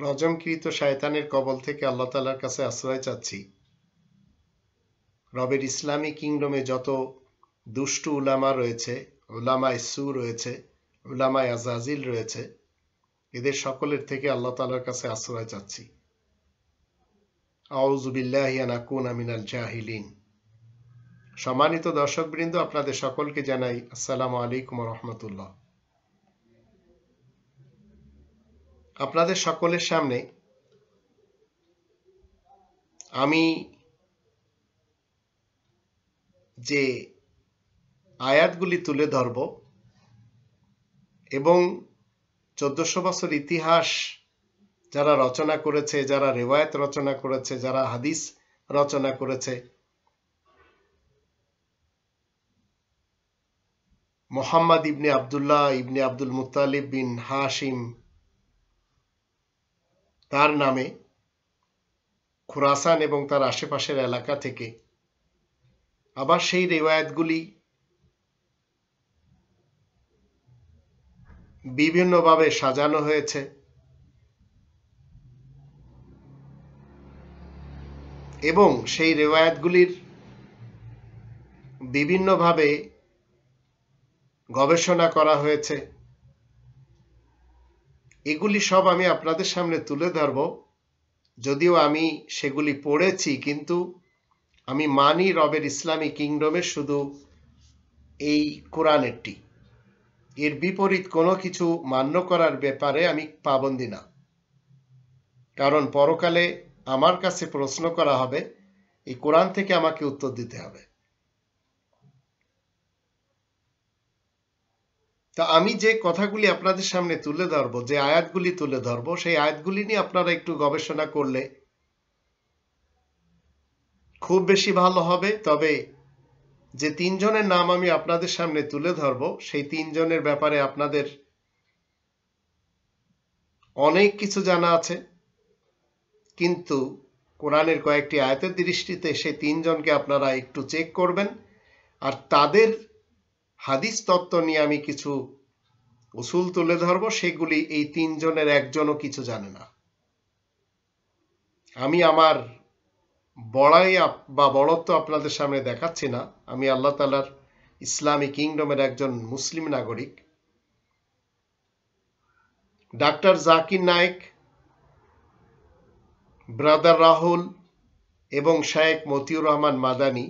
রজমকৃত শয়তানের কবল থেকে আল্লাহ তাআলার কাছে আশ্রয় চাচ্ছি। রবের ইসলামী কিংডমে যত দুষ্টু উলামা রয়েছে, উলামায়ে সু রয়েছে, উলামায়ে আজাজিল রয়েছে, এদের সকলের থেকে আল্লাহ তাআলার কাছে আশ্রয় চাচ্ছি। আউযু বিল্লাহি আন আকুনা মিনাল জাহিলিন। সম্মানিত দর্শকবৃন্দ, আপনাদের সকলকে জানাই আসসালামু আলাইকুম ওয়া রাহমাতুল্লাহ। আপনাদের সকলের সামনে আমি যে আয়াতগুলি তুলে ধরব এবং 1400 বছর ইতিহাস যারা রচনা করেছে, যারা রিওয়ায়াত রচনা করেছে, যারা হাদিস রচনা করেছে, মুহাম্মদ ইবনে আব্দুল্লাহ ইবনে আব্দুল মুত্তালিব বিন হাশিম তার নামে খুরাসান এবং তার আশেপাশের এলাকা থেকে, আবার সেই রিওয়ায়াতগুলি বিভিন্নভাবে সাজানো হয়েছে এবং সেই রিওয়ায়াতগুলির বিভিন্নভাবে গবেষণা করা হয়েছে। এগুলি সব আমি আপনাদের সামনে তুলে ধরব। যদিও আমি সেগুলি পড়েছি, কিন্তু আমি মানি রবের ইসলামী কিংডমের শুধু এই কোরআনেরটি। এর বিপরীত কোনো কিছু মান্য করার ব্যাপারে আমি পাবন্দী না, কারণ পরকালে আমার কাছে প্রশ্ন করা হবে, এই কোরআন থেকে আমাকে উত্তর দিতে হবে। তা আমি যে কথাগুলি আপনাদের সামনে তুলে ধরবো, যে আয়াতগুলি তুলে ধরবো, সেই আয়াতগুলি নিয়ে আপনারা একটু গবেষণা করলে খুব বেশি ভালো হবে। তবে যে তিনজনের নাম আমি আপনাদের সামনে তুলে ধরবো, সেই তিনজনের ব্যাপারে আপনাদের অনেক কিছু জানা আছে, কিন্তু কোরআনের কয়েকটি আয়াতের দৃষ্টিতে সেই তিনজনকে আপনারা একটু চেক করবেন। আর তাদের হাদিস তত্ত্ব নিয়ে আমি কিছু উসুল তুলে ধরবো, সেগুলি এই তিনজনের একজনও কিছু জানে না। আমি আমার বড়াই বা বড়ত্ব আপনাদের সামনে দেখাচ্ছি না। আমি আল্লাহ তাআলার ইসলামী কিংডমের একজন মুসলিম নাগরিক। ডাক্তার জাকির নায়েক, ব্রাদার রাহুল এবং শেখ মতিউর রহমান মাদানী,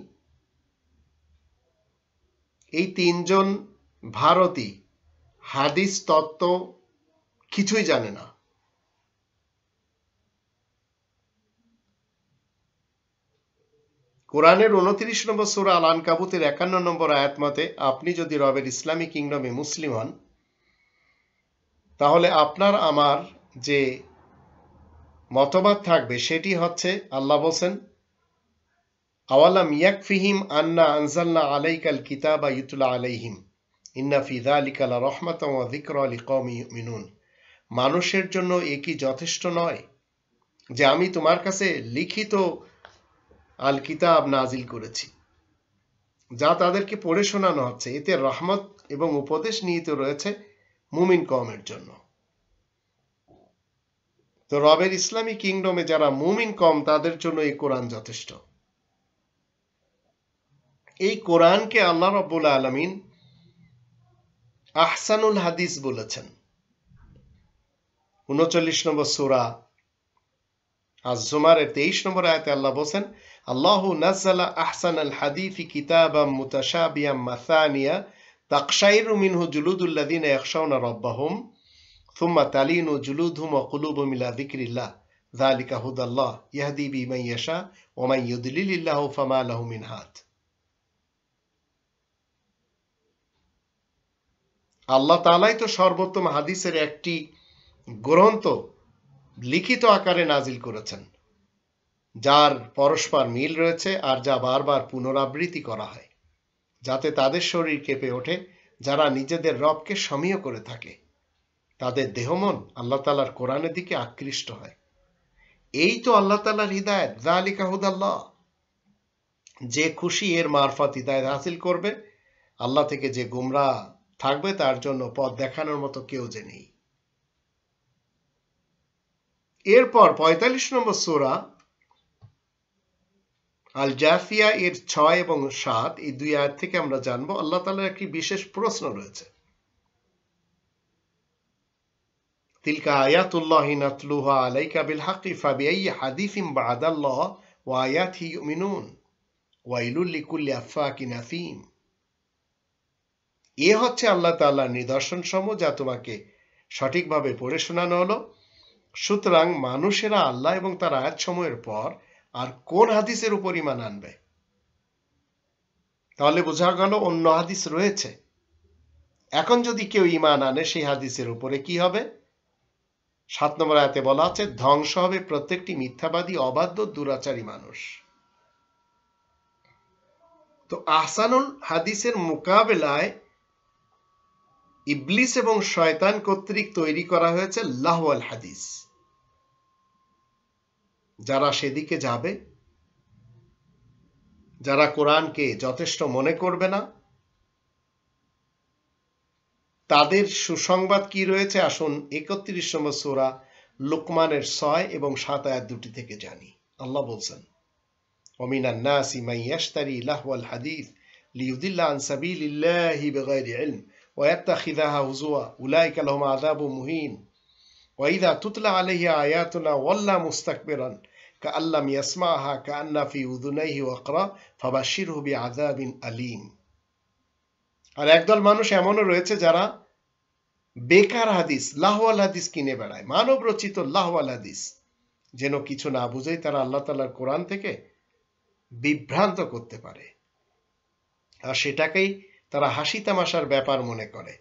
এই তিনজন ভারতী হাদিস তত্ত্ব কিছুই জানে না। কোরআনের 29 নম্বর সূরা আল আনকাবুতের 51 নম্বর আয়াত মতে, আপনি যদি রবের ইসলামী কিংডমে মুসলিম হন, তাহলে আপনার আমার যে মতবাদ থাকবে সেটি হচ্ছে, আল্লাহ বলেন, আওয়ালাম ইয়াকফিহিম আন্না আনজালনা আলাইকাল কিতাবা ইউতলা আলাইহিম ইন্না ফি যালিকা লারাহমাতাও ওয়া যিকরা লিকাওমিন ইউমিনুন। মানুষের জন্য এ কি যথেষ্ট নয় যে আমি তোমার কাছে লিখিত আল কিতাব নাজিল করেছি, যা তাদেরকে পড়ে শোনানো হচ্ছে, এতে রহমত এবং উপদেশ নিহিত রয়েছে মুমিন কওমের জন্য। তো রবের ইসলামী কিংডমে যারা মুমিন কওম, তাদের জন্য এই কোরআন যথেষ্ট। এই কোরআনকে আল্লাহ রাব্বুল আলামিন আহসানুল হাদিস বলেছেন। 39 নম্বর সূরা আজ-জুমারের 23 নম্বর আয়াতে আল্লাহ বলেন, আল্লাহু নাযালা আহসানাল হাদিসি কিতাবাম মুতাশাবিহাম মাসানিয়া তাকশাইরু মিনহু জুলুদুল্লাযিনা ইয়াখশাউনা রাব্বাহুম সুম্মা তালিনু জুলুদহুম ওয়া কুলুবুহুম ইলা যিকরিল্লাহ যালিকা হুদাল্লাহ ইয়াহদি বিহি মান ইয়াশা ওয়া মান ইউদ্লিলিল্লাহু ফামা লাহু মিন হাদ। আল্লাহ তাআলাই তো সর্বোত্তম হাদিসের একটি গ্রন্থ লিখিত আকারে নাজিল করেছেন, যার পরস্পর মিল রয়েছে আর যা বারবার পুনরাবৃত্তি করা হয়, যাতে তাদের শরীর কেঁপে ওঠে যারা নিজেদের রবকে সমীহ করে থাকে, তাদের দেহমন আল্লাহ তাআলার কোরআনের দিকে আকৃষ্ট হয়। এই তো আল্লাহ তাআলার হিদায়াত, যালিকা হুদাল্লাহ। যে খুশি এর মারফত হিদায়াত হাসিল করবে, আল্লাহ থেকে যে গুমরাহ থাকবে, তার জন্য পথ দেখানোর মতো কেউ যে নেই। এরপর 45 নম্বর সূরা আল জাফিয়া এর 6 এবং 7 এই দুই আয়াত থেকে আমরা জানবো আল্লাহ তাআলার একটি বিশেষ প্রশ্ন রয়েছে। তিলকা আয়াতুল্লাহি নাতলুহা আলাইকা বিল হাক্কি ফাবিআইয়ি হাদিসিন বা'দাল্লাহ ওয়া আয়াতিহি ইউমিনুন ওয়াইলুল লিকুল্লি আফাকিন আফিম। এ হচ্ছে আল্লাহ তাআলার নিদর্শন সমূহ যা তোমাকে সঠিকভাবে পড়ে শোনানো হলো। সুতরাং মানুষেরা আল্লাহ এবং তার আয়াত সমূহের পর আর কোন হাদিসের উপর ঈমান আনবে? তাহলে বোঝা গেল অন্য হাদিস রয়েছে। এখন যদি কেউ ঈমান আনে সেই হাদিসের উপরে কি হবে? 7 নম্বর আয়াতে বলা আছে ধ্বংস হবে প্রত্যেকটি মিথ্যাবাদী অবাধ্য দুরাচারী মানুষ। তো আহসানুল হাদিসের মোকাবেলায় ইবলিস এবং শয়তান কর্তৃক তৈরি করা হয়েছে লাহওয়াল হাদিস। যারা সেদিকে যাবে, যারা কোরআনকে যথেষ্ট মনে করবে না, তাদের সুসংবাদ কি রয়েছে আসুন 31 নম্বর সূরা লুকমানের 6 এবং 7 আয়াত দুটি থেকে জানি। আল্লাহ বলছেন ওয়ামিনান নাসি মান ইয়াশতারি লাহওয়াল হাদিস লিয়ুদিল্লা আন সাবিলিল্লাহি বিগাইরি ইলম ওয়া ইয়াত্তাখিযাহা হুজুয়া উলাইকা লাহুম আযাবুম মুহিন ওয়া ইযা তুতলা আলাইহি আয়াতুনা ওয়াল্লা মুস্তাকবিরান কাআল্লাম ইয়াসমা'হা কাআন্না ফি উযুনাইহি ওয়াকরা ফাবাশশিরহু বিআযাবিন আলীম। আর একদল মানুষ এমনও রয়েছে যারা বেকার হাদিস, লাহওয়াল হাদিস কিনে বেড়ায়, মানব রচিত লাহওয়াল হাদিস, যেন কিছু না বুঝেই তারা আল্লাহ তাআলার কোরআন থেকে বিভ্রান্ত করতে পারে, আর সেটাকেই তারা হাসি তামাশার ব্যাপার মনে করে।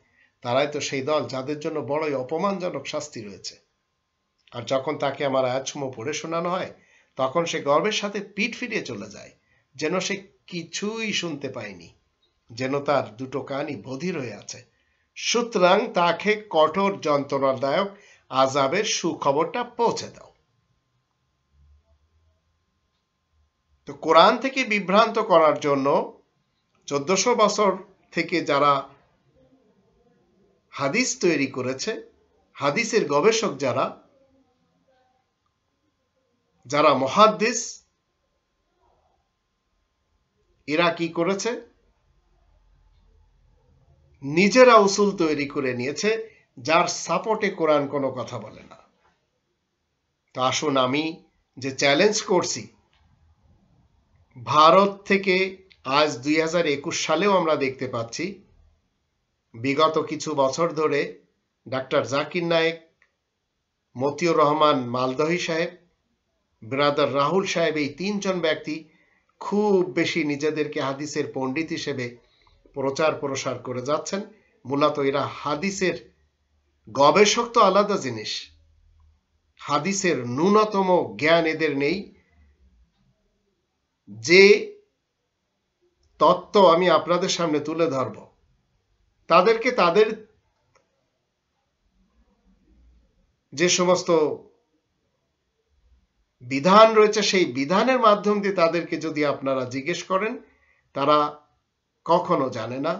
তারাই তো সেই দল যাদের জন্য বড়ই অপমানজনক শাস্তি রয়েছে। আর যখন তাকে আমার আয়াতসমূহ পড়ে শোনানো হয় তখন সে গর্বের সাথে পিঠ ফিরিয়ে চলে যায়, যেন সে কিছুই শুনতে পায়নি, যেন তার দুটো কানই বধির হয়ে আছে। সুতরাং তাকে কঠোর যন্ত্রণাদায়ক আযাবের সুখবরটা পৌঁছে দাও। তো কোরআন থেকে বিভ্রান্ত করার জন্য 1400 বছর থেকে যারা হাদিস তৈরি করেছে, হাদিসের গবেষক যারা মুহাদ্দিস, এরা কি করেছে? নিজেরা উসুল তৈরি করে নিয়েছে যার সাপোর্টে কোরআন কোনো কথা বলে না। তো আসুন আমি যে চ্যালেঞ্জ করছি, ভারত থেকে আজ 2021 সালেও আমরা দেখতে পাচ্ছি বিগত কিছু বছর ধরে ডাক্তার জাকির নায়েক, মতিউর রহমান মালদহি সাহেব, ব্রাদার রাহুল সাহেব, এই 3 জন ব্যক্তি খুব বেশি নিজেদেরকে হাদিসের পণ্ডিত হিসেবে প্রচার প্রসার করে যাচ্ছেন। মূলত এরা হাদিসের গবেষক তো আলাদা জিনিস, হাদিসের ন্যূনতম জ্ঞান এদের নেই। যে তত্ত্ব আমি আপনাদের সামনে তুলে ধরব, তাদেরকে তাদের যে সমস্ত বিধান রয়েছে সেই বিধানের মাধ্যম দিয়ে তাদেরকে যদি আপনারা জিজ্ঞেস করেন, তারা কখনো জানে না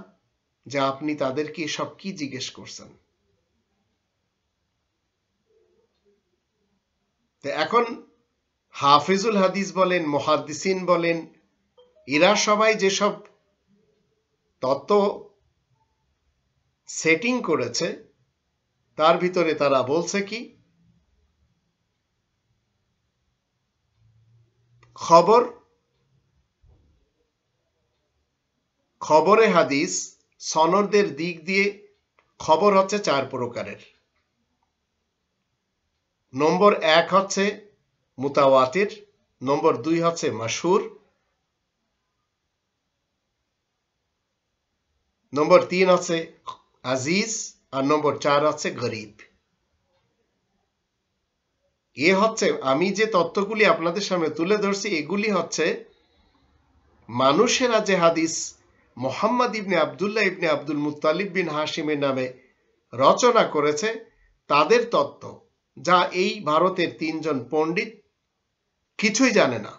যে আপনি তাদেরকে সব কি জিজ্ঞেস করছেন। তো এখন হাফিজুল হাদিস বলেন, মুহাদ্দিসিন বলেন, এরা সবাই যেসব তত্ত্ব সেটিং করেছে তার ভিতরে তারা বলছে কি, খবরে হাদিস সনদের দিক দিয়ে খবর হচ্ছে 4 প্রকারের। নম্বর 1 হচ্ছে মুতাওয়াতির, নম্বর 2 হচ্ছে মাশহুর, নম্বর 3 হচ্ছে আজিজ, আর নম্বর 4 হচ্ছে গরিব। এ হচ্ছে আমি যে তত্ত্বগুলি আপনাদের সামনে তুলে ধরছি, এগুলি হচ্ছে মানুষেরা যে হাদিস মুহাম্মদ ইবনে আব্দুল্লাহ ইবনে আব্দুল মুত্তালিব বিন হাশিমের নামে রচনা করেছে তাদের তত্ত্ব, যা এই ভারতের 3 জন পণ্ডিত কিছুই জানে না।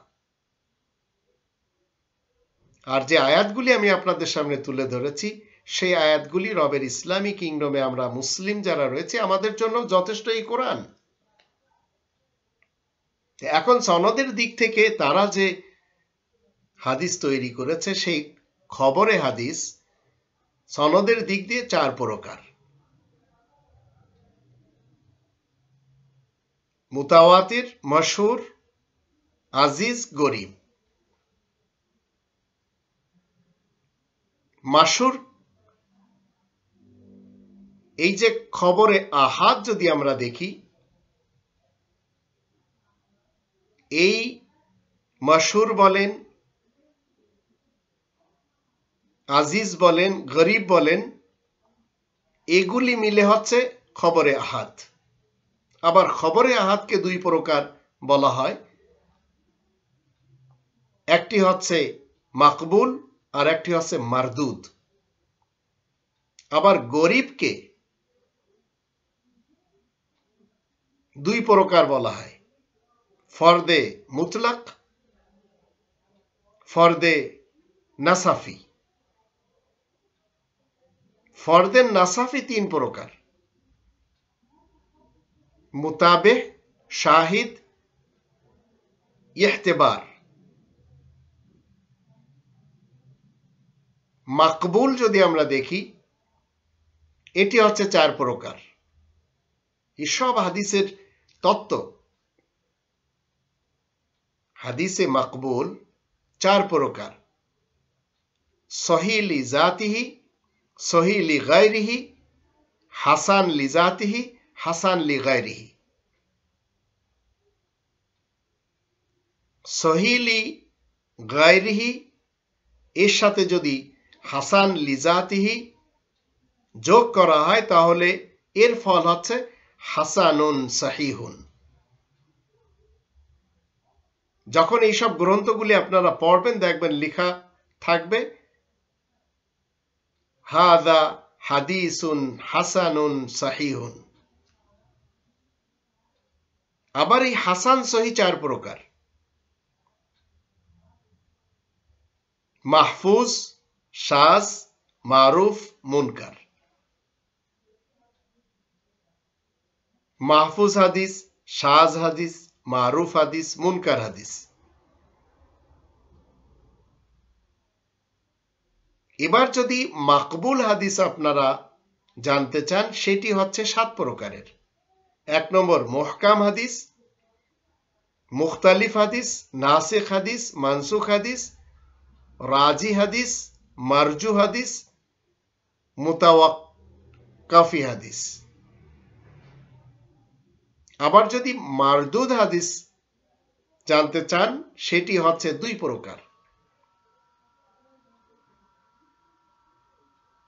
আর যে আয়াতগুলি আমি আপনাদের সামনে তুলে ধরেছি সেই আয়াতগুলি রবের ইসলামী কিংডমে আমরা মুসলিম যারা রয়েছে আমাদের জন্য যথেষ্ট এই কোরআন। এখন সনদের দিক থেকে তারা যে হাদিস তৈরি করেছে সেই খবরে হাদিস সনদের দিক দিয়ে 4 প্রকার। মুতাওয়াতির, মশহুর, আজিজ, গরীব। মাশহুর এই যে খবরে আহাদ যদি আমরা দেখি, এই মশহুর বলেন, আজিজ বলেন, গরীব বলেন, এগুলি মিলে হচ্ছে খবরে আহাদ। আবার খবরে আহাদকে 2 প্রকার বলা হয়, একটি হচ্ছে মাকবুল আর একটি হচ্ছে মারদুদ। আবার গরীবকে 2 প্রকার বলা হয়, ফরদে মুতলাক, ফরদে নাসাফি। ফরদে নাসাফি 3 প্রকার, মুতাবেহ, শাহিদ, ইহতেবার। মাকবুল যদি আমরা দেখি, এটি হচ্ছে 4 প্রকার। এসব হাদিসের তত্ত্ব। হাদিসে মাকবুল 4 প্রকার, সহিহ লি জাতিহি, সহিহ লি গায়রিহি, হাসান লি জাতিহি, হাসান লি গায়রিহি। সহিহ লি গায়রিহি এর সাথে যদি হাসান লি জাতিহি যোগ করা হয় তাহলে এর ফল হচ্ছে হাসানুন সহিহুন। যখন এইসব গ্রন্থগুলি আপনারা পড়বেন দেখবেন লেখা থাকবে হাদা হাদিসুন হাসানুন সহিহুন। আবার এই হাসান সহি 4 প্রকার, মাহফুজ, শাজ, মারুফ, মুনকার। মাহফুজ হাদিস, শাজ হাদিস, মারুফ হাদিস, মুনকার হাদিস। এবার যদি মাকবুল হাদিস আপনারা জানতে চান, সেটি হচ্ছে 7 প্রকারের। 1 নম্বর মুহকাম হাদিস, মুখতালিফ হাদিস, নাসিখ হাদিস, মানসুখ হাদিস, রাজি হাদিস, মারজু হাদিস, মুতাওয়াক্কাফি হাদিস। আবার যদি মারদুদ হাদিস জানতে চান, সেটি হচ্ছে 2 প্রকার,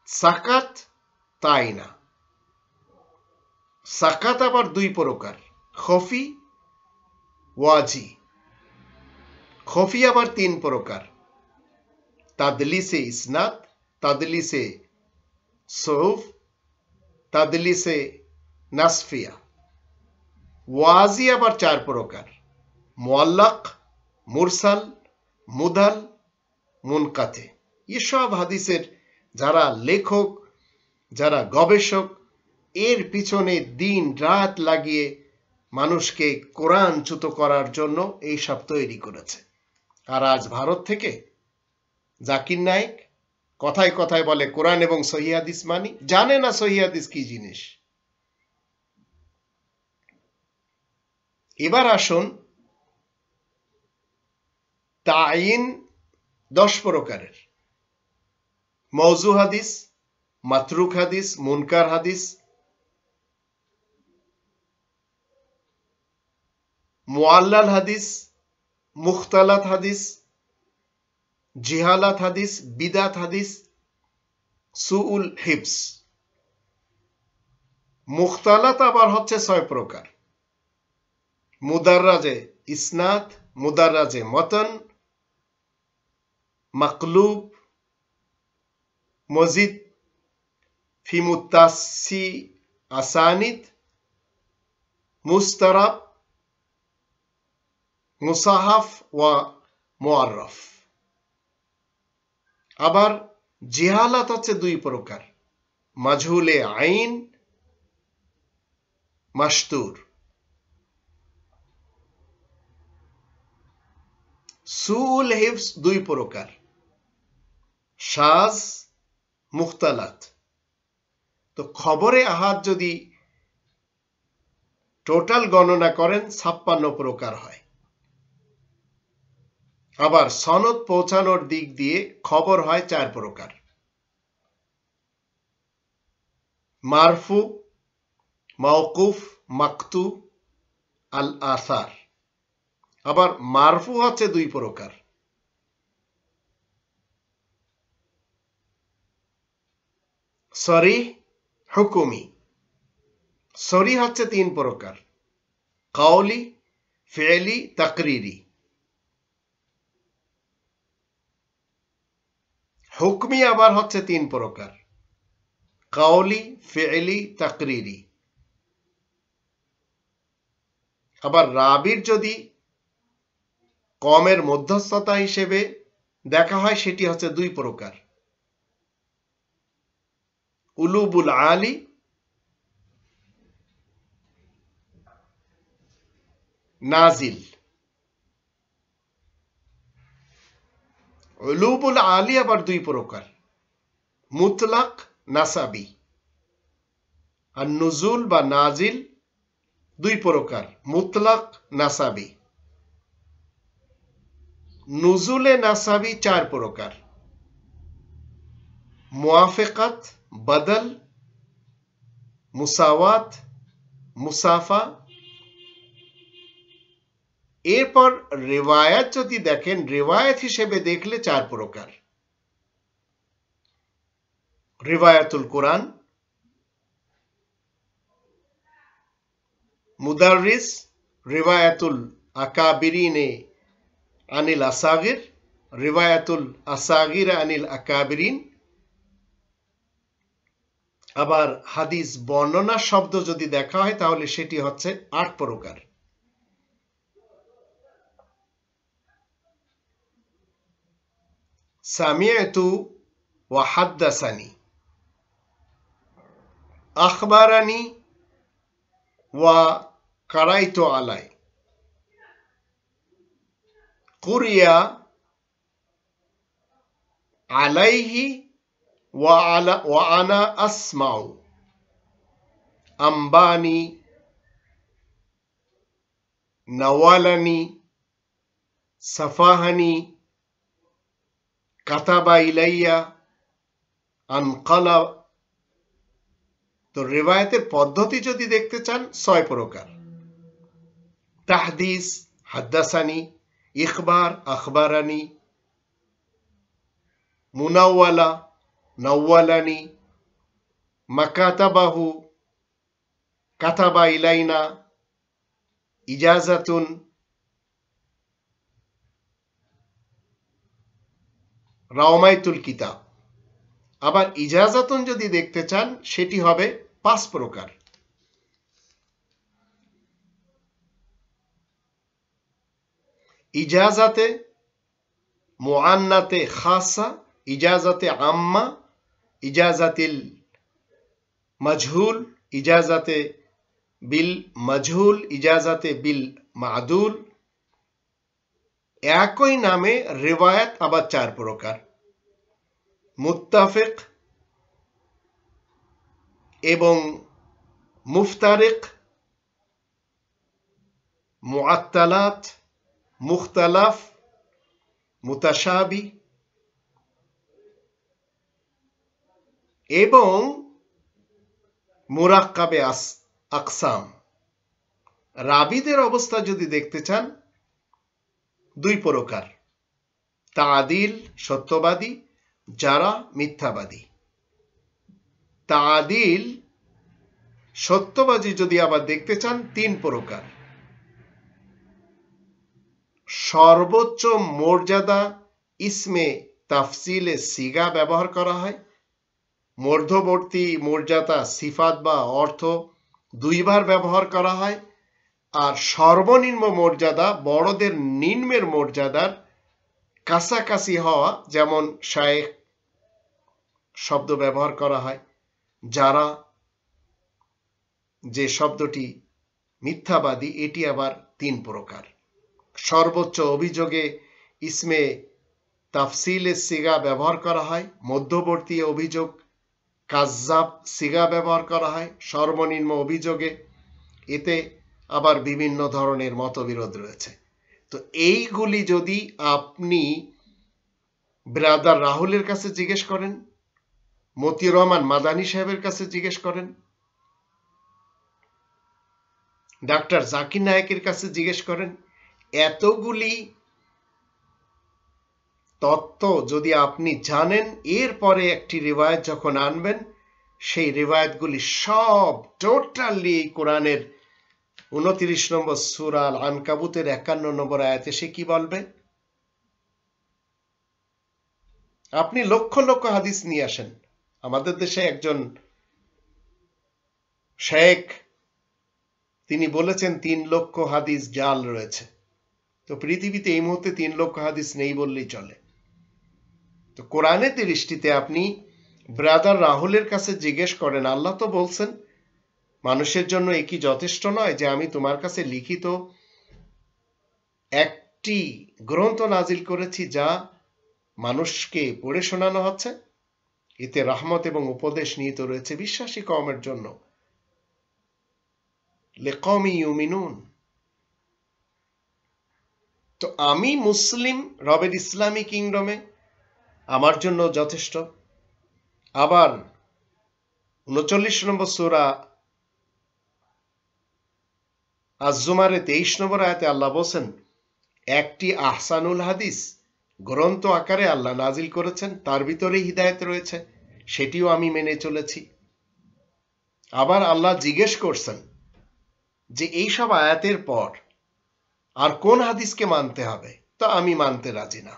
সাকাত, তাই না। সাকাত আবার 2 প্রকার, খফি, ওয়াজি। খফি আবার 3 প্রকার, তাদলিসে ইসনাদ, তাদলিসে সৌফ, তাদলিসে নাসফিয়া। ওয়াজি আবার 4 প্রকার, মুআল্লাক, মুরসাল, মুদাল, মুনকাতে। এসব হাদিসের যারা লেখক, যারা গবেষক, এর পিছনে দিন রাত লাগিয়ে মানুষকে কোরআনচ্যুত করার জন্য এইসব তৈরি করেছে। আর আজ ভারত থেকে জাকির নায়েক কথায় কথায় বলে কোরআন এবং সহিহ হাদিস মানি, জানে না সহিহ হাদিস কি জিনিস। এবার আসুন তাইন 10 প্রকারের, মওযু হাদিস, মাতরুক হাদিস, মুনকার হাদিস, মুআল্লাল হাদিস, মুখতালাত হাদিস, জিহালাত হাদিস, বিদাত হাদিস, সুউল হিফজ। মুখতালাত আবার হচ্ছে 6 প্রকার, মুদাররাজে ইসনাদ, মুদাররাজে মতন, মাকলুব, মজিদ ফি মুত্তাসি আসানিদ, মুস্তারাব, মুসাহাফ ওয়া মুআররাফ। আবার জিহালাত হচ্ছে 2 প্রকার, মাজহুলে আইন, মাশতুর। সুউল হিফজ দুই প্রকার, শাজ, মুখতালাত। তো খবরে আহাদ যদি টোটাল গণনা করেন 56 প্রকার হয়। আবার সনদ পৌঁছানোর দিক দিয়ে খবর হয় 4 প্রকার, মারফু, মাওকুফ, মাকতু, আল আসার। আবার মারফু হচ্ছে 2 প্রকার, সরিহ, হুকুমি। সরিহ হচ্ছে 3 প্রকার, কাউলি, ফি'লি, তাকরিরি। হুকমি আবার হচ্ছে 3 প্রকার, কাউলি, ফি'লি, তাকরিরি। আবার রাবির যদি কমের মধ্যস্থতা হিসেবে দেখা হয় সেটি হচ্ছে 2 প্রকার, উলুবুল আলী, নাজিল। উলুবুল আলী আবার 2 প্রকার, মুতলাক, নাসাবি। আর নুজুল বা নাজিল 2 প্রকার, মুতলাক, নাসাবি। নুজুলে নাসাবি 4 প্রকার, মুআফিকাত, বদল, মুসাওয়াত, মুসাফা। এরপর রিওয়ায়াত যদি দেখেন, রিওয়ায়াত হিসেবে দেখলে 4 প্রকার, রিওয়ায়াতুল কোরআন, মুদাররিস, রিওয়ায়াতুল আকাবিরিনে আনিল আসাগির, রিওয়ায়াতুল আসাগির আনিল আকাবিরিন। আবার হাদিস বর্ণনা শব্দ যদি দেখা হয় তাহলে সেটি হচ্ছে 8 প্রকার, সামিআতু ওয়া হাদ্দাসানি, আখবারানি ওয়া কারাইতু আলাই, কুরিয়া আলাইহি ওয়া আনা আসমাউ, আম্বানি, নওয়ালানি, সাফাহানি, কাতাবা ইলাইয়া, আনকালা। তো রিওয়ায়াতের পদ্ধতি যদি দেখতে চান 6 প্রকার, তাহদিস, হাদ্দাসানি, ইখবার, আখবারানি, মুনাওয়ালা, নওয়ালানি, মাকাতাবাহু, কাতাবা ইলাইনা, ইজাজাতুন। রাওমাইতুল কিতাব। আবার ইজাজাতুন যদি দেখতে চান সেটি হবে 5 প্রকার, ইজাজাতে মুআন্নাতে খাসা, ইজাজাতে আম্মা, ইজাজাতিল মাজহুল, ইজাজাতে বিল মাজহুল, ইজাজাতে বিল মাদুল। একই নামে রিওয়ায়াত আবার 4 প্রকার, মুত্তাফিক এবং মুফতারিক, মুআত্তালাত, মুখতালাফ, মুতাশাবি এবং মুরাক্কাবে আকসাম। রাবিদের অবস্থা যদি দেখতে চান 2 প্রকার, তাদিল, সত্যবাদী, যারা মিথ্যাবাদী। তাদিল, সত্যবাদী যদি আবার দেখতে চান 3 প্রকার, সর্বোচ্চ মর্যাদা ইসমে তাফসিলে সিগা ব্যবহার করা হয়, মধ্যবর্তী মর্যাদা সিফাত বা অর্থ 2 বার ব্যবহার করা হয়, আর সর্বনিম্ন মর্যাদা বড়দের নিম্নের মর্যাদার কাছাকাছি হওয়া, যেমন শায়েখ শব্দ ব্যবহার করা হয়, যারা যে শব্দটি মিথ্যাবাদী, এটি আবার 3 প্রকার। সর্বোচ্চ অভিযোগে ইসমে তাফসিলে সিগা ব্যবহার করা হয়, মধ্যবর্তী অভিযোগ কাজ্জাব সিগা ব্যবহার করা হয় সর্বনিম্ন অভিযোগে। এতে আবার বিভিন্ন ধরনের মতবিরোধ রয়েছে। তো এইগুলি যদি আপনি ব্রাদার রাহুলের কাছে জিজ্ঞেস করেন, মতিউর রহমান মাদানী সাহেবের কাছে জিজ্ঞেস করেন, ডাক্তার জাকির নায়েকের কাছে জিজ্ঞেস করেন, এতগুলি তত্ত্ব যদি আপনি জানেন, এরপরে একটি রিওয়ায়াত যখন আনবেন, সেই রিওয়ায়াতগুলি সব টোটালি কোরআনের 29 নম্বর সূরা আল আনকাবুতের 51 নম্বর আয়াতে সে কি বলবে? আপনি লক্ষ লক্ষ হাদিস নিয়ে আসেন। আমাদের দেশে একজন শেখ তিনি বলেছেন 3 লক্ষ হাদিস জাল রয়েছে। তো পৃথিবীতে এই মুহূর্তে 3 লক্ষ হাদিস নেই বললেই চলে। তো কোরআনের দৃষ্টিতে আপনি ব্রাদার রাহুলের কাছে জিজ্ঞেস করেন, আল্লাহ তো বলছেন মানুষের জন্য এ কি যথেষ্ট নয় যে আমি তোমার কাছে লিখিত একটি গ্রন্থ নাজিল করেছি যা মানুষকে পড়ে শোনানো হচ্ছে, এতে রহমত এবং উপদেশ নিহিত রয়েছে বিশ্বাসী কওমের জন্য, লিকওমি ইউমিনুন। তো আমি মুসলিম রবের ইসলামী কিংডমে, আমার জন্য যথেষ্ট। আবার 39 নম্বর সূরা আজ-জুমারে 23 নম্বর আয়াতে আল্লাহ বলেন, একটি আহসানুল হাদিস গ্রন্থ আকারে আল্লাহ নাজিল করেছেন, তার ভিতরে হিদায়াত রয়েছে, সেটিও আমি মেনে চলেছি। আবার আল্লাহ জিজ্ঞেস করছেন যে এইসব আয়াতের পর আর কোন হাদিসকে মানতে হবে? তো আমি মানতে রাজি না।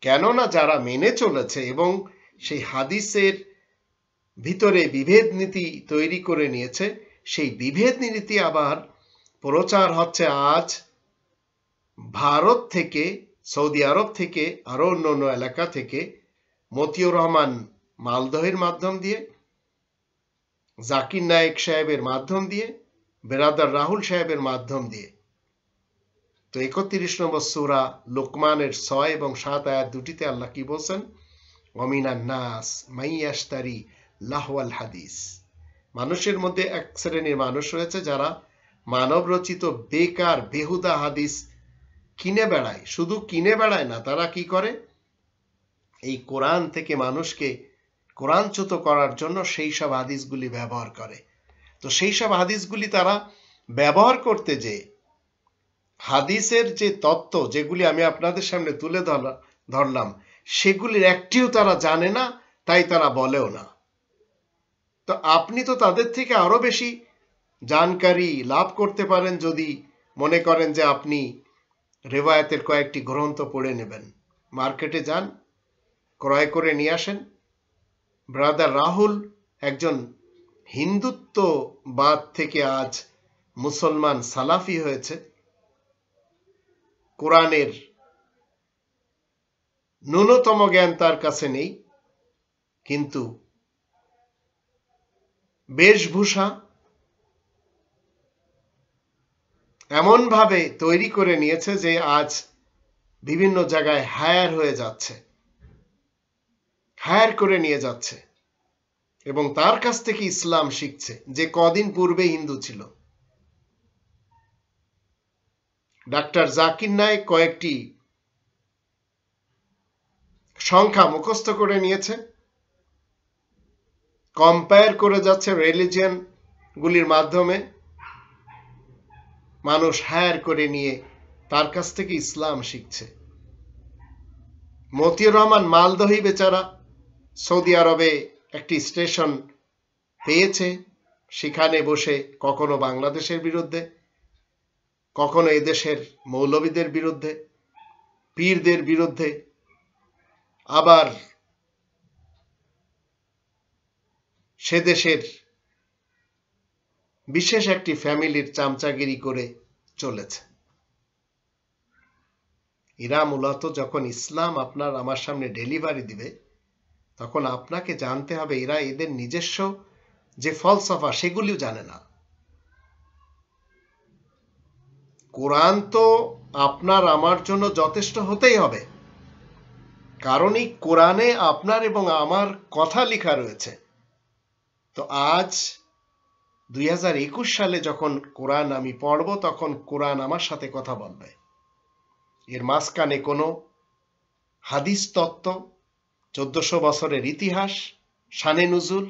কেননা যারা মেনে চলেছে এবং সেই হাদিসের ভিতরে বিভেদ নীতি তৈরি করে নিয়েছে, সেই বিভেদ নীতি আবার প্রচার হচ্ছে আজ ভারত থেকে, সৌদি আরব থেকে, আরো অন্যান্য এলাকা থেকে, মতিউর রহমান মালদহের মাধ্যম দিয়ে, জাকির নায়েক সাহেবের মাধ্যম দিয়ে, ব্রাদার রাহুল সাহেবের মাধ্যম দিয়ে। তো 31 নম্বর সূরা লোকমানের 6 এবং 7 আয়াত দুটিতে আল্লাহ কি বলছেন? ওয়ামিনান নাস মাইয়াশতারি লাহওয়াল হাদিস। মানুষের মধ্যে এক শ্রেণীর মানুষ রয়েছে যারা মানব রচিত বেকার বেহুদা হাদিস কিনে বেড়ায়। শুধু কিনে বেড়ায় না, তারা কি করে? এই কোরআন থেকে মানুষকে কোরআনচ্যুত করার জন্য সেই সব হাদিসগুলি ব্যবহার করে। তো সেই সব হাদিসগুলি তারা ব্যবহার করতে যে হাদিসের যে তত্ত্ব যেগুলি আমি আপনাদের সামনে তুলে ধরলাম, সেগুলির একটিও তারা জানে না, তাই তারা বলেও না। তো আপনি তো তাদের থেকে আরো বেশি জানকারি লাভ করতে পারেন যদি মনে করেন যে আপনি রিওয়ায়াতের কয়েকটি গ্রন্থ পড়ে নেবেন। মার্কেটে যান, ক্রয় করে নিয়ে আসেন। ব্রাদার রাহুল একজন হিন্দুত্ববাদ থেকে আজ মুসলমান সালাফি হয়েছে। কোরআনের ন্যূনতম জ্ঞান তার কাছে নেই, কিন্তু বেশভূষা এমন ভাবে তৈরি করে নিয়েছে যে আজ বিভিন্ন জায়গায় হায়ার হয়ে যাচ্ছে, হায়ার করে নিয়ে যাচ্ছে এবং তার কাছ থেকে ইসলাম শিখছে, যে কদিন পূর্বে হিন্দু ছিল। ডাক্তার জাকির নায়েক কয়েকটি সংখ্যা মুখস্থ করে নিয়েছে, কম্পেয়ার করে যাচ্ছে রিলিজিয়ন গুলির মাধ্যমে, মানুষ হায়ার করে নিয়ে তার কাছ থেকে ইসলাম শিখছে। মতিউর রহমান মালদহি বেচারা সৌদি আরবে একটি স্টেশন পেয়েছে, সেখানে বসে কখনো বাংলাদেশের বিরুদ্ধে, কখনো এদেশের মৌলবীদের বিরুদ্ধে, পীরদের বিরুদ্ধে, আবার সে দেশের বিশেষ একটি ফ্যামিলির চামচাগিরি করে চলেছে। এরা মূলত যখন ইসলাম আপনার আমার সামনে ডেলিভারি দিবে, তখন আপনাকে জানতে হবে এরা এদের নিজস্ব যে ফলসফা সেগুলিও জানে না। কোরআন তো আপনার আমার জন্য যথেষ্ট হতেই হবে, কারণ এই কোরআনে আপনার এবং আমার কথা লেখা রয়েছে। তো আজ 2021 সালে যখন কোরআন আমি পড়ব, তখন কোরআন আমার সাথে কথা বলবে। এর মাঝখানে কোনো হাদিস তত্ত্ব, 1400 বছরের ইতিহাস, শানে নুজুল,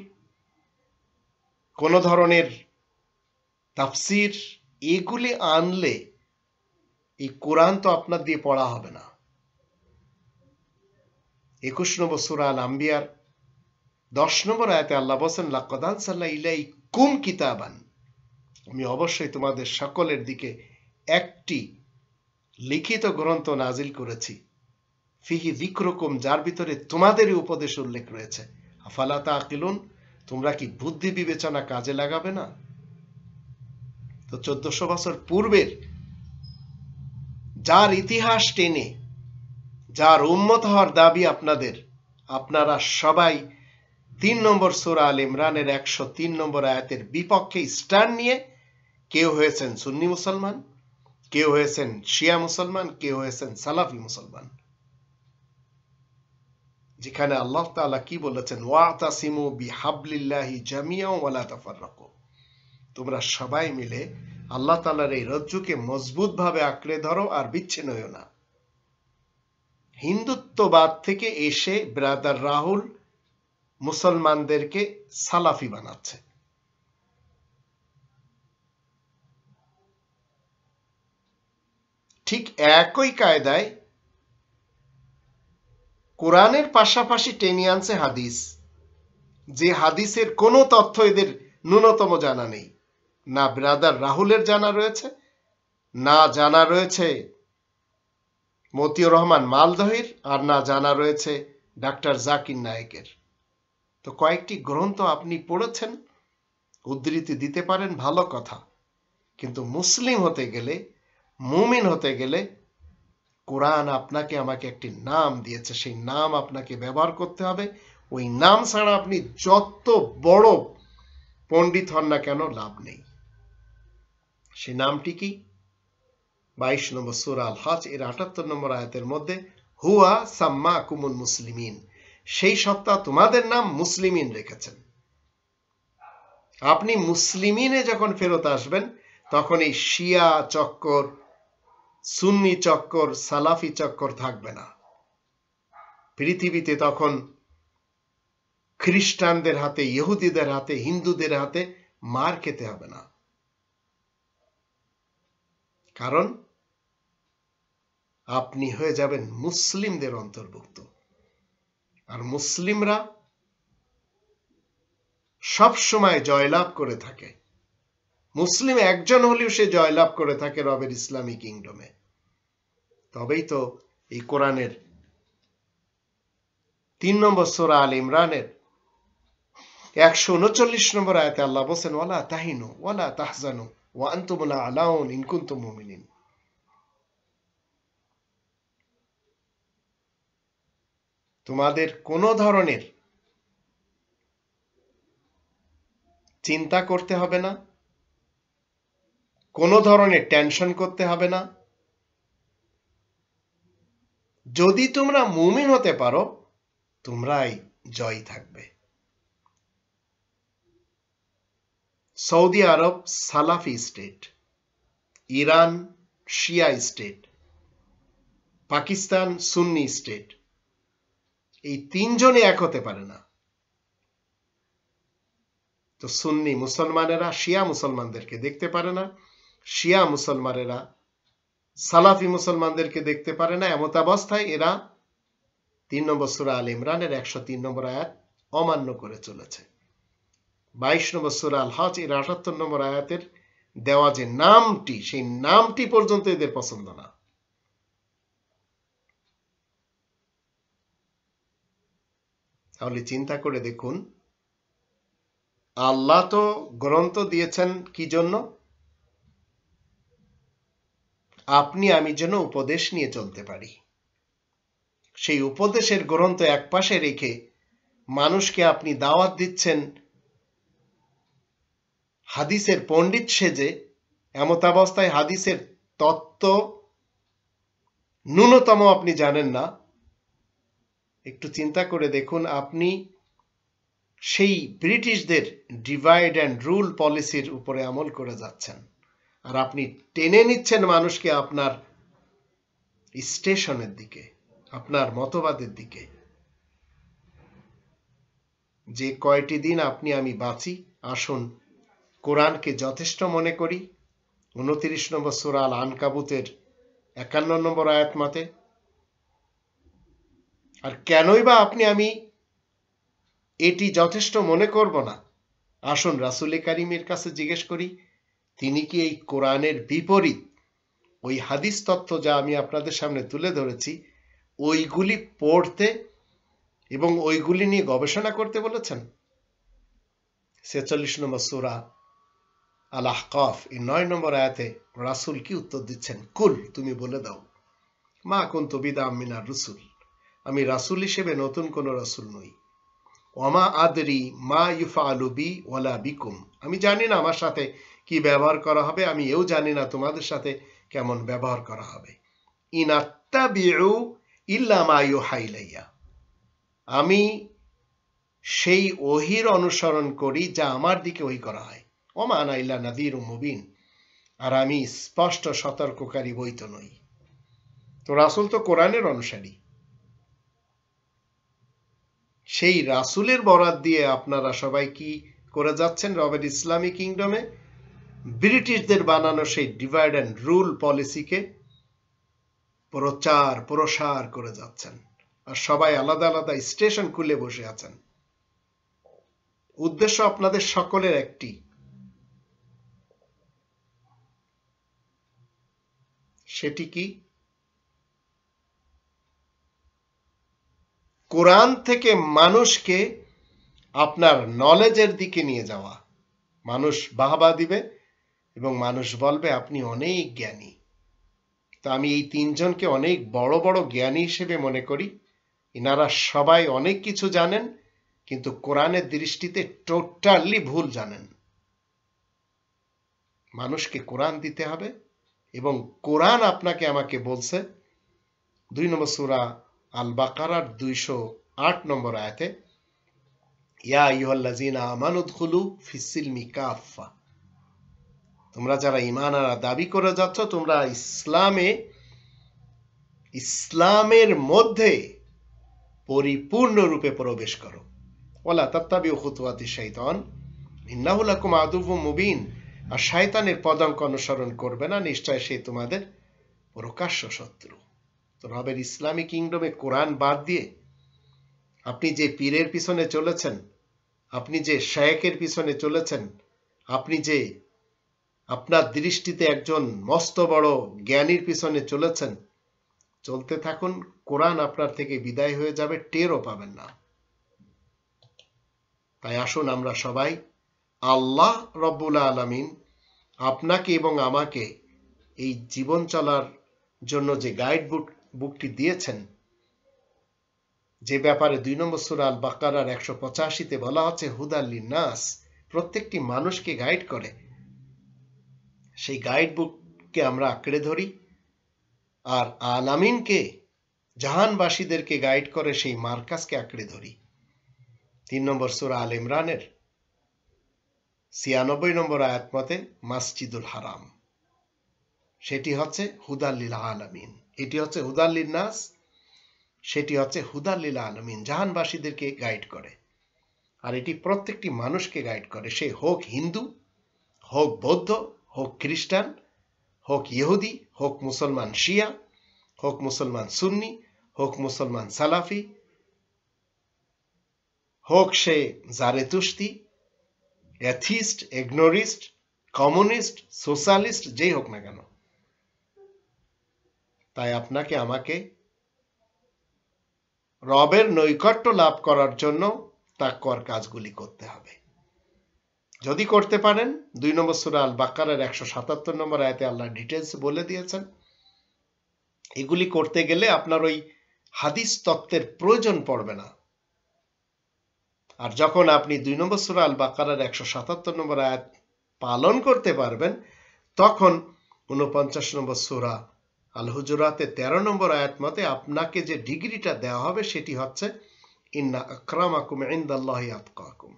কোনো ধরনের তাফসির, এগুলি আনলে এই কোরআন তো আপনার দিয়ে পড়া হবে না। 21 নম্বর সূরা আল আম্বিয়ার 10 নম্বর আয়াতে আল্লাহ বলেন, লাকাদ আনসালনা ইলাইকুম কিতাবান, আমি অবশ্যই তোমাদের সকলের দিকে একটি লিখিত গ্রন্থ নাজিল করেছি, ফিহি যিকরুকুম, যার ভিতরে তোমাদেরই উপদেশ উল্লেখ রয়েছে, আফালা তাকিলুন, তোমরা কি বুদ্ধি বিবেচনা কাজে লাগাবে না? তো 1400 বছর পূর্বের যার ইতিহাস টেনে, যার উম্মত হওয়ার দাবি আপনাদের, আপনারা সবাই 3 নম্বর সূরা আল ইমরানের 103 নম্বর আয়াতের বিপক্ষে স্ট্যান্ড নিয়ে কেউ হয়েছেন সুন্নি মুসলমান, কেউ হয়েছেন শিয়া মুসলমান, কেউ হয়েছেন সালাফি মুসলমান, যেখানে আল্লাহ তাআলা কি বলেছেন, ওয়াতাসিমু বিহাবলিল্লাহি জামিআন ওয়া লা তাফাররাকু, তোমরা সবাই মিলে আল্লাহ তাআলার এই রজ্জুকে মজবুত ভাবে আঁকড়ে ধরো আর বিচ্ছিন্ন হও না। হিন্দুত্ববাদ থেকে এসে ব্রাদার রাহুল মুসলমানদেরকে সালাফি বানাচ্ছে। ঠিক একই কায়দায় কোরআনের পাশাপাশি টেনে আনছে হাদিস, যে হাদিসের কোনো তথ্য এদের ন্যূনতম জানা নেই। না ব্রাদার রাহুলের জানা রয়েছে, না জানা রয়েছে মতিউর রহমান মালদহির, আর না জানা রয়েছে ডাক্তার জাকির নায়েকের। তো কয়েকটি গ্রন্থ আপনি পড়েছেন, উদ্ধৃতি দিতে পারেন, ভালো কথা, কিন্তু মুসলিম হতে গেলে, মুমিন হতে গেলে কোরআন আপনাকে আমাকে একটি নাম দিয়েছে, সেই নাম আপনাকে ব্যবহার করতে হবে। ওই নাম ছাড়া আপনি যত বড় পণ্ডিত হন না কেন লাভ নেই। সেই নামটি কি? 22 নম্বর সূরা আল হজ এর 78 নম্বর আয়াতের মধ্যে, হুয়া সাম্মাকুমুল মুসলিমিন, সেই সত্তা তোমাদের নাম মুসলিমিন রেখেছেন। আপনি মুসলিমিনে যখন ফেরত আসবেন, তখন এই শিয়া চক্কর, সুন্নি চক্কর, সালাফি চক্কর থাকবে না। পৃথিবীতে তখন খ্রিস্টানদের হাতে, ইহুদিদের হাতে, হিন্দুদের হাতে মার খেতে হবে না, কারণ আপনি হয়ে যাবেন মুসলিমদের অন্তর্ভুক্ত। আর মুসলিমরা সব সময় জয়লাভ করে থাকে। মুসলিম একজন হলেও সে জয়লাভ করে থাকে রবের ইসলামী কিংডমে। তবেই তো এই কোরআনের 3 নম্বর সূরা আল ইমরানের 139 নম্বর আয়াতে আল্লাহ বলেন, ওয়ালা তাহিনু ওয়ালা তাহজানু ওয়া আনতুমুল আলাউন ইন কুনতুম মুমিনিন, তোমাদের কোনো ধরনের চিন্তা করতে হবে না, কোনো ধরনের টেনশন করতে হবে না। যদি তোমরা মুমিন হতে পারো, তোমরাই জয়ী থাকবে। সৌদি আরব সালাফি স্টেট, ইরান শিয়া স্টেট, পাকিস্তান সুন্নি স্টেট, এই তিনজনে এক হতে পারে না। তো সুন্নি মুসলমানেরা শিয়া মুসলমানদেরকে দেখতে পারে না, শিয়া মুসলমানেরা সালাফি মুসলমানদেরকে দেখতে পারে না। এমত অবস্থায় এরা 3 নম্বর সূরা আল ইমরানের 103 নম্বর আয়াত অমান্য করে চলেছে। 22 নম্বর সূরা আল হজ এর 78 নম্বর আয়াতের দেওয়া যে নামটি, সেই নামটি পর্যন্ত এদের পছন্দ না। তাহলে চিন্তা করে দেখুন, আল্লাহ তো গ্রন্থ দিয়েছেন কি জন্য? আপনি আমি যেন উপদেশ নিয়ে চলতে পারি। সেই উপদেশের গ্রন্থ একপাশে রেখে মানুষকে আপনি দাওয়াত দিচ্ছেন হাদিসের পণ্ডিত সেজে, এমতাবস্থায় হাদিসের তত্ত্ব ন্যূনতম আপনি জানেন না, একটু চিন্তা করে দেখুন, আপনি সেই ব্রিটিশদের ডিভাইড অ্যান্ড রুল পলিসির উপরে আমল করে যাচ্ছেন, আর আপনি টেনে নিচ্ছেন মানুষকে আপনার স্টেশনের দিকে, আপনার মতবাদের দিকে। যে কয়টি দিন আপনি আমি বাঁচি, আসুন কোরআনকে যথেষ্ট মনে করি। 29 নম্বর সূরা আল আনকাবুতের 51 নম্বর আয়াত মতে। আর কেনই বা আপনি আমি এটি যথেষ্ট মনে করব না? আসুন রাসূল কারীমের কাছে জিজ্ঞেস করি, তিনি কি এই কোরআনের বিপরীত ওই হাদিস তত্ত্ব যা আমি আপনাদের সামনে তুলে ধরেছি ওইগুলি পড়তে এবং ওইগুলি নিয়ে গবেষণা করতে বলেছেন? 46 নম্বর সূরা আল আহকাফ এর 9 নম্বর আয়াতে রাসূল কি উত্তর দিচ্ছেন? কুল, তুমি বলে দাও, মা কুনতু বিদআম মিনার রাসূল, আমি রাসূল হিসেবে নতুন কোন রাসূল নই। ওয়ামা আদরি মা ইউফআলু বি ওয়ালা বিকুম, আমি জানি না আমার সাথে কি ব্যবহার করা হবে, আমি এও জানি না তোমাদের সাথে কেমন ব্যবহার করা হবে। ইন আত্তাবিউ ইল্লা মা ইউহা ইলাইয়া, আমি সেই ওহীর অনুসরণ করি যা আমার দিকে ওহী করা হয়। ওমা আনা ইল্লা নাযীরুম মুবিন, আর আমি স্পষ্ট সতর্ককারী বই তো নই। তো রাসূল তো কোরআনের অনুসারী, সেই রাসূলের বরাত দিয়ে আপনারা সবাই কি করে যাচ্ছেন? রবের ইসলামী কিংডমে ব্রিটিশদের বানানো সেই ডিভাইড অ্যান্ড রুল পলিসিকে প্রসার করে যাচ্ছেন, আর সবাই আলাদা আলাদা স্টেশন খুলে বসে আছেন। উদ্দেশ্য আপনাদের সকলের একটি, সেটি কি? কোরআন থেকে মানুষকে আপনার নলেজের দিকে নিয়ে যাওয়া। মানুষ বাহবা দিবে এবং মানুষ বলবে আপনি অনেক জ্ঞানী। তো আমি এই তিনজনকে অনেক বড় বড় জ্ঞানী হিসেবে মনে করি। এনারা সবাই অনেক কিছু জানেন, কিন্তু কোরআনের দৃষ্টিতে টোটালি ভুল জানেন। মানুষকে কোরআন দিতে হবে, এবং কোরআন আপনাকে আমাকে বলছে 2 নম্বর সূরা আল বাকারার 208 নম্বর আয়াতে, ইয়া আইয়ুহাল্লাযীনা আমানু উদখুলু ফিস-সিলমি কাফা, তোমরা যারা ঈমান আনার দাবি করে যাচ্ছ, তোমরা ইসলামের মধ্যে পরিপূর্ণরূপে প্রবেশ করো। ওয়ালা তাত্তাবিউ খুতুওয়াতিশ শাইতান ইন্নাহু লাকুম আদুউম মুবিন, আর শয়তানের পদাঙ্ক অনুসরণ করবে না, নিশ্চয় সে তোমাদের প্রকাশ্য শত্রু। তো রবের ইসলামী কিংডমে কোরআন বাদ দিয়ে আপনি যে পীরের পিছনে চলেছেন, আপনি যে শায়েখের পিছনে চলেছেন, আপনি যে আপনার দৃষ্টিতে একজন মস্ত বড় জ্ঞানীর পিছনে চলেছেন, চলতে থাকুন, কোরআন আপনার থেকে বিদায় হয়ে যাবে, টেরও পাবেন না। তাই আসুন আমরা সবাই আল্লাহ রব্বুল আলামিন আপনাকে এবং আমাকে এই জীবন চলার জন্য যে গাইড বুকটি দিয়েছেন, যে ব্যাপারে 2 নম্বর সূরা আল বাকারার 185-তে বলা হচ্ছে হুদাল লিন্নাস, প্রত্যেকটি মানুষকে গাইড করে, সেই গাইড বুককে আমরা আঁকড়ে ধরি, আর আলামিনকে, জাহানবাসীদেরকে গাইড করে সেই মার্কাসকে আঁকড়ে ধরি। 3 নম্বর সূরা আল ইমরানের 96 নম্বর আয়াত মতে মসজিদুল হারাম, সেটি হচ্ছে হুদাল লিল আলামিন, এটি হচ্ছে হুদাল লিন্নাস, সেটি হচ্ছে হুদাল লিল আলামিন, জাহানবাসীদেরকে গাইড করে, আর এটি প্রত্যেকটি মানুষকে গাইড করে, সে হোক হিন্দু, হোক বৌদ্ধ, হোক খ্রিস্টান, হোক ইহুদি, হোক মুসলমান শিয়া, হোক মুসলমান সুন্নি, হোক মুসলমান সালাফি, হোক সে জারেতুস্তি, অ্যাথিস্ট, এগনোরিস্ট, কমিউনিস্ট, সোশ্যালিস্ট, যেই হোক না কেন। তাই আপনাকে আমাকে রবের নৈকট্য লাভ করার জন্য তাকওয়ার কাজগুলি করতে হবে। যদি করতে পারেন, 2 নম্বর সূরা আল বাকারার 177 নম্বর আয়াতে আল্লাহ ডিটেইলস বলে দিয়েছেন, এগুলি করতে গেলে আপনার ওই হাদিস তত্ত্বের প্রয়োজন পড়বে না। আর যখন আপনি 2 নম্বর সূরা আল বাকারার 177 নম্বর আয়াত পালন করতে পারবেন, তখন 49 নম্বর সূরা আল হুজুরাতে 13 নম্বর আয়াত মতে আপনাকে যে ডিগ্রিটা দেওয়া হবে সেটি হচ্ছে ইন্না আকরামাকুম ইনদাল্লাহি আতকাকুম।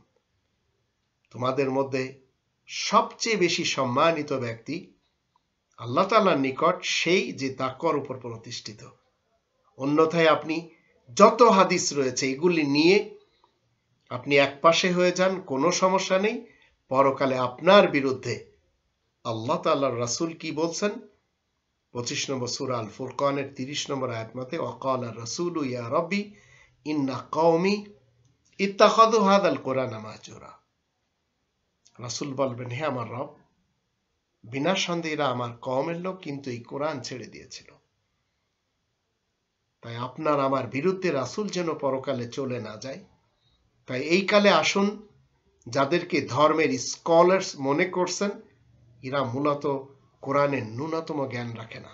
তোমাদের মধ্যে সবচেয়ে বেশি সম্মানিত ব্যক্তি আল্লাহ তাআলার নিকট সেই যে তাকওয়ার উপর প্রতিষ্ঠিত। অন্যথায় আপনি যত হাদিস রয়েছে এগুলি নিয়ে আপনি একপাশে হয়ে যান, কোনো সমস্যা নেই। পরকালে আপনার বিরুদ্ধে আল্লাহ তাআলার রাসূল কি বলছেন? 25 নম্বর সূরা আল ফুরকানের 30 নম্বর আয়াত মতে ওয়াকালা রাসূলু ইয়া রাব্বি ইন্না কওমি ইত্তাখাযু হাযাল কুরআনা মাহজুরা। রাসূল বলবেন, হে আমার রব, বিনা সন্দেহে এরা আমার কওমের লোক, কিন্তু এই কোরআন ছেড়ে দিয়েছিল। তাই আপনার আমার বিরুদ্ধে রাসূল যেন পরকালে চলে না যায়। তাই এই কালে আসুন, যাদেরকে ধর্মের স্কলার্স মনে করছেন, এরা মূলত কোরআনের ন্যূনতম জ্ঞান রাখে না।